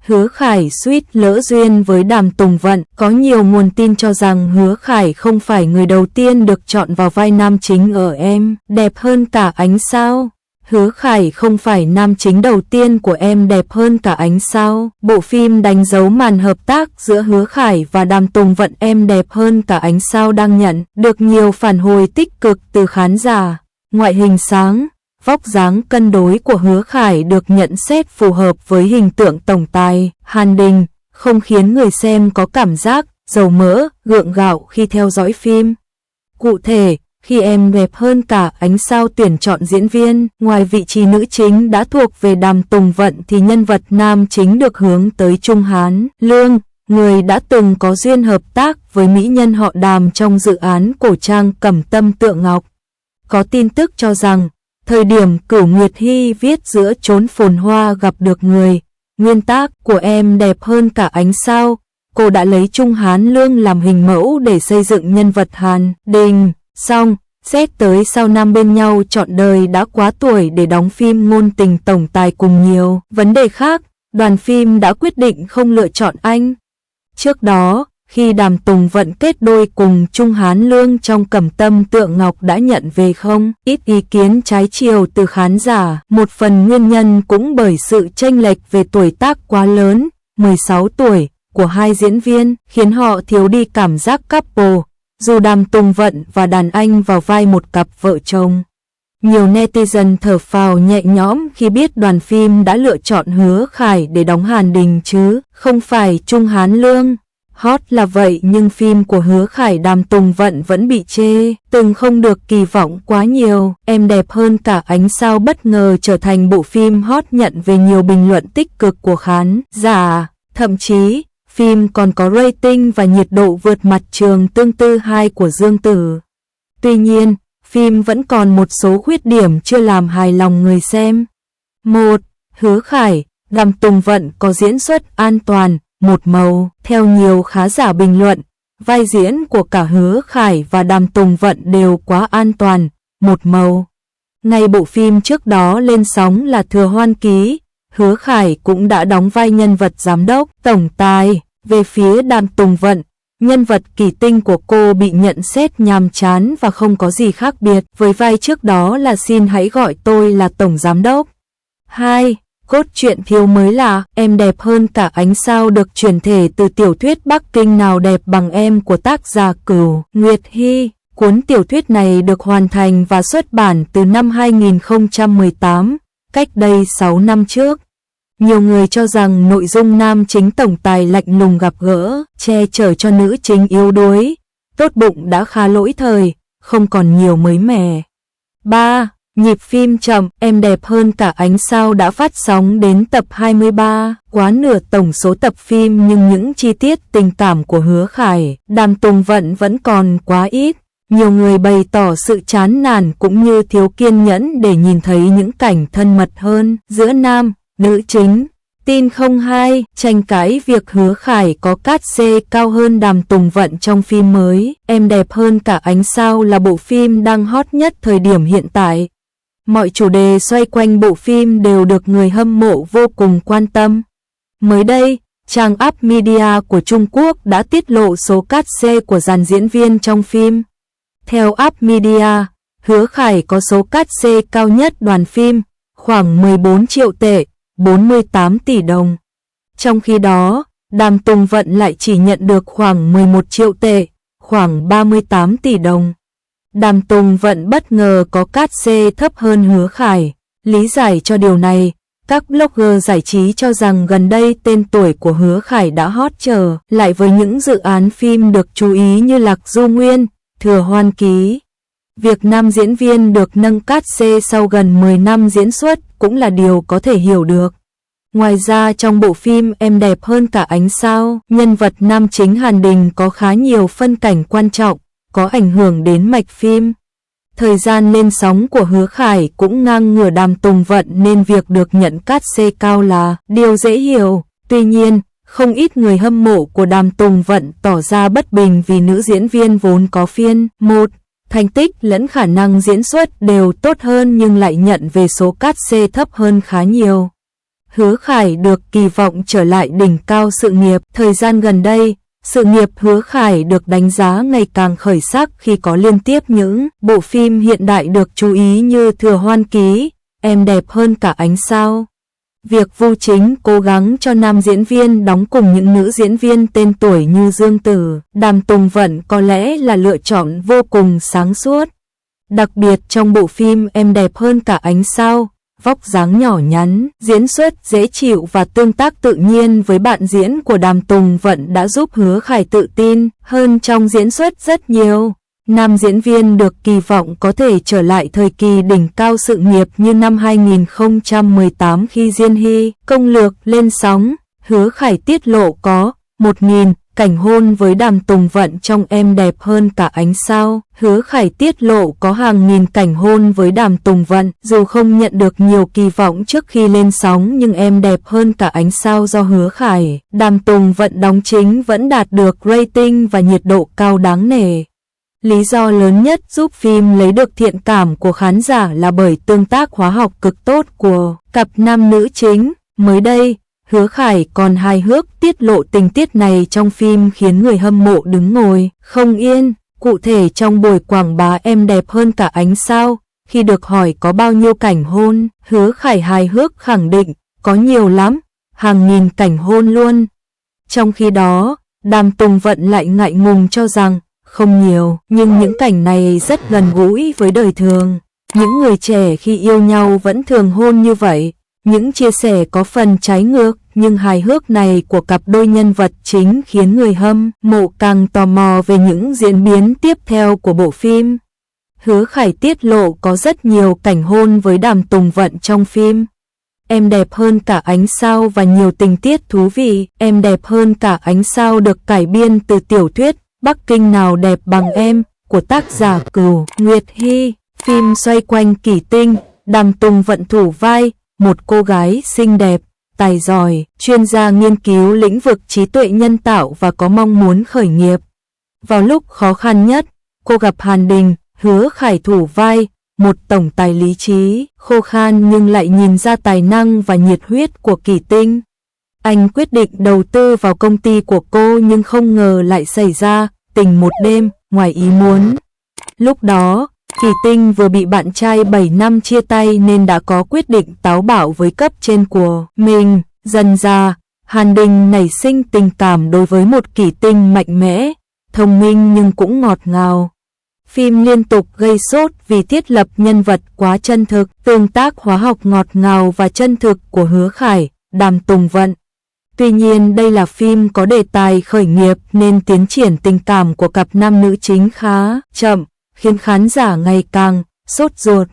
Hứa Khải suýt lỡ duyên với Đàm Tùng Vận. Có nhiều nguồn tin cho rằng Hứa Khải không phải người đầu tiên được chọn vào vai nam chính ở Em Đẹp Hơn Cả Ánh Sao. Hứa Khải không phải nam chính đầu tiên của Em Đẹp Hơn Cả Ánh Sao. Bộ phim đánh dấu màn hợp tác giữa Hứa Khải và Đàm Tùng Vận Em Đẹp Hơn Cả Ánh Sao đang nhận được nhiều phản hồi tích cực từ khán giả. Ngoại hình sáng, vóc dáng cân đối của Hứa Khải được nhận xét phù hợp với hình tượng tổng tài Hàn Đình, không khiến người xem có cảm giác dầu mỡ, gượng gạo khi theo dõi phim. Cụ thể, khi Em Đẹp Hơn Cả Ánh Sao tuyển chọn diễn viên, ngoài vị trí nữ chính đã thuộc về Đàm Tùng Vận thì nhân vật nam chính được hướng tới Trung Hán Lương, người đã từng có duyên hợp tác với mỹ nhân họ Đàm trong dự án cổ trang Cẩm Tâm Tượng Ngọc. Có tin tức cho rằng, thời điểm Cửu Nguyệt Hy viết Giữa Chốn Phồn Hoa Gặp Được Người, nguyên tác của Em Đẹp Hơn Cả Ánh Sao, cô đã lấy Trung Hán Lương làm hình mẫu để xây dựng nhân vật Hàn Đình. Xong, xét tới sau năm bên nhau trọn đời đã quá tuổi để đóng phim ngôn tình tổng tài cùng nhiều vấn đề khác, đoàn phim đã quyết định không lựa chọn anh. Trước đó, khi Đàm Tùng Vận kết đôi cùng Trung Hán Lương trong Cẩm Tâm Tượng Ngọc đã nhận về không ít ý kiến trái chiều từ khán giả. Một phần nguyên nhân cũng bởi sự chênh lệch về tuổi tác quá lớn, 16 tuổi, của hai diễn viên, khiến họ thiếu đi cảm giác couple, dù Đàm Tùng Vận và đàn anh vào vai một cặp vợ chồng. Nhiều netizen thở phào nhẹ nhõm khi biết đoàn phim đã lựa chọn Hứa Khải để đóng Hàn Đình chứ không phải Trung Hán Lương. Hot là vậy nhưng phim của Hứa Khải Đàm Tùng Vận vẫn bị chê, từng không được kỳ vọng quá nhiều. Em Đẹp Hơn Cả Ánh Sao bất ngờ trở thành bộ phim hot nhận về nhiều bình luận tích cực của khán giả, thậm chí phim còn có rating và nhiệt độ vượt Mặt Trường Tương Tư 2 của Dương Tử. Tuy nhiên, phim vẫn còn một số khuyết điểm chưa làm hài lòng người xem. 1. Hứa Khải, Đàm Tùng Vận có diễn xuất an toàn, một màu. Theo nhiều khán giả bình luận, vai diễn của cả Hứa Khải và Đàm Tùng Vận đều quá an toàn, một màu. Ngay bộ phim trước đó lên sóng là Thừa Hoan Ký, Hứa Khải cũng đã đóng vai nhân vật giám đốc, tổng tài. Về phía Đàm Tùng Vận, nhân vật Kỳ Tinh của cô bị nhận xét nhàm chán và không có gì khác biệt với vai trước đó là Xin Hãy Gọi Tôi Là Tổng Giám Đốc. 2. Cốt truyện thiếu mới là Em Đẹp Hơn Cả Ánh Sao được chuyển thể từ tiểu thuyết Bắc Kinh Nào Đẹp Bằng Em của tác giả Cửu Nguyệt Hy. Cuốn tiểu thuyết này được hoàn thành và xuất bản từ năm 2018, cách đây 6 năm trước. Nhiều người cho rằng nội dung nam chính tổng tài lạnh lùng gặp gỡ, che chở cho nữ chính yếu đuối, tốt bụng đã khá lỗi thời, không còn nhiều mới mẻ. 3. Nhịp phim chậm, Em Đẹp Hơn Cả Ánh Sao đã phát sóng đến tập 23, quá nửa tổng số tập phim nhưng những chi tiết tình cảm của Hứa Khải, Đàm Tùng Vận vẫn còn quá ít. Nhiều người bày tỏ sự chán nản cũng như thiếu kiên nhẫn để nhìn thấy những cảnh thân mật hơn giữa nam, nữ chính. Tin 02, tranh cãi việc Hứa Khải có cát xê cao hơn Đàm Tùng Vận trong phim mới. Em Đẹp Hơn Cả Ánh Sao là bộ phim đang hot nhất thời điểm hiện tại. Mọi chủ đề xoay quanh bộ phim đều được người hâm mộ vô cùng quan tâm. Mới đây, trang Up Media của Trung Quốc đã tiết lộ số cát xê của dàn diễn viên trong phim. Theo Up Media, Hứa Khải có số cát xê cao nhất đoàn phim, khoảng 14 triệu tệ, 48 tỷ đồng. Trong khi đó, Đàm Tùng Vận lại chỉ nhận được khoảng 11 triệu tệ, khoảng 38 tỷ đồng. Đàm Tùng Vận bất ngờ có cát xê thấp hơn Hứa Khải. Lý giải cho điều này, các blogger giải trí cho rằng gần đây tên tuổi của Hứa Khải đã hot trở lại với những dự án phim được chú ý như Lạc Du Nguyên, Thừa Hoan Ký. Việc nam diễn viên được nâng cát xê sau gần 10 năm diễn xuất cũng là điều có thể hiểu được. Ngoài ra trong bộ phim Em Đẹp Hơn Cả Ánh Sao, nhân vật nam chính Hàn Đình có khá nhiều phân cảnh quan trọng, có ảnh hưởng đến mạch phim. Thời gian lên sóng của Hứa Khải cũng ngang ngửa Đàm Tùng Vận nên việc được nhận cát xê cao là điều dễ hiểu. Tuy nhiên, không ít người hâm mộ của Đàm Tùng Vận tỏ ra bất bình vì nữ diễn viên vốn có phiên một thành tích lẫn khả năng diễn xuất đều tốt hơn nhưng lại nhận về số cát xê thấp hơn khá nhiều. Hứa Khải được kỳ vọng trở lại đỉnh cao sự nghiệp. Thời gian gần đây, sự nghiệp Hứa Khải được đánh giá ngày càng khởi sắc khi có liên tiếp những bộ phim hiện đại được chú ý như Thừa Hoan Ký, Em đẹp hơn cả ánh sao. Việc Vu Chính cố gắng cho nam diễn viên đóng cùng những nữ diễn viên tên tuổi như Dương Tử, Đàm Tùng Vận có lẽ là lựa chọn vô cùng sáng suốt. Đặc biệt trong bộ phim Em đẹp hơn cả ánh sao, vóc dáng nhỏ nhắn, diễn xuất dễ chịu và tương tác tự nhiên với bạn diễn của Đàm Tùng Vận đã giúp Hứa Khải tự tin hơn trong diễn xuất rất nhiều. Nam diễn viên được kỳ vọng có thể trở lại thời kỳ đỉnh cao sự nghiệp như năm 2018 khi Diên Hy công lược lên sóng. Hứa Khải tiết lộ có 1.000 cảnh hôn với Đàm Tùng Vận trong Em đẹp hơn cả ánh sao. Hứa Khải tiết lộ có hàng nghìn cảnh hôn với Đàm Tùng Vận. Dù không nhận được nhiều kỳ vọng trước khi lên sóng nhưng Em đẹp hơn cả ánh sao do Hứa Khải, Đàm Tùng Vận đóng chính vẫn đạt được rating và nhiệt độ cao đáng nể. Lý do lớn nhất giúp phim lấy được thiện cảm của khán giả là bởi tương tác hóa học cực tốt của cặp nam nữ chính. Mới đây, Hứa Khải còn hài hước tiết lộ tình tiết này trong phim khiến người hâm mộ đứng ngồi không yên. Cụ thể trong buổi quảng bá Em đẹp hơn cả ánh sao, khi được hỏi có bao nhiêu cảnh hôn, Hứa Khải hài hước khẳng định có nhiều lắm, hàng nghìn cảnh hôn luôn. Trong khi đó, Đàm Tùng Vận lại ngại ngùng cho rằng không nhiều, nhưng những cảnh này rất gần gũi với đời thường. Những người trẻ khi yêu nhau vẫn thường hôn như vậy. Những chia sẻ có phần trái ngược, nhưng hài hước này của cặp đôi nhân vật chính khiến người hâm mộ càng tò mò về những diễn biến tiếp theo của bộ phim. Hứa Khải tiết lộ có rất nhiều cảnh hôn với Đàm Tùng Vận trong phim Em đẹp hơn cả ánh sao và nhiều tình tiết thú vị. Em đẹp hơn cả ánh sao được cải biên từ tiểu thuyết Bắc Kinh nào đẹp bằng em của tác giả Cửu Nguyệt Hy. Phim xoay quanh Kỷ Tinh, Đàm Tùng Vận thủ vai một cô gái xinh đẹp, tài giỏi, chuyên gia nghiên cứu lĩnh vực trí tuệ nhân tạo và có mong muốn khởi nghiệp. Vào lúc khó khăn nhất, cô gặp Hàn Đình, Hứa Khải thủ vai một tổng tài lý trí, khô khan nhưng lại nhìn ra tài năng và nhiệt huyết của Kỷ Tinh. Anh quyết định đầu tư vào công ty của cô nhưng không ngờ lại xảy ra tình một đêm ngoài ý muốn. Lúc đó, Kỷ Tinh vừa bị bạn trai 7 năm chia tay nên đã có quyết định táo bạo với cấp trên của mình. Dần ra, Hàn Đình nảy sinh tình cảm đối với một Kỷ Tinh mạnh mẽ, thông minh nhưng cũng ngọt ngào. Phim liên tục gây sốt vì thiết lập nhân vật quá chân thực, tương tác hóa học ngọt ngào và chân thực của Hứa Khải, Đàm Tùng Vận. Tuy nhiên đây là phim có đề tài khởi nghiệp nên tiến triển tình cảm của cặp nam nữ chính khá chậm, khiến khán giả ngày càng sốt ruột.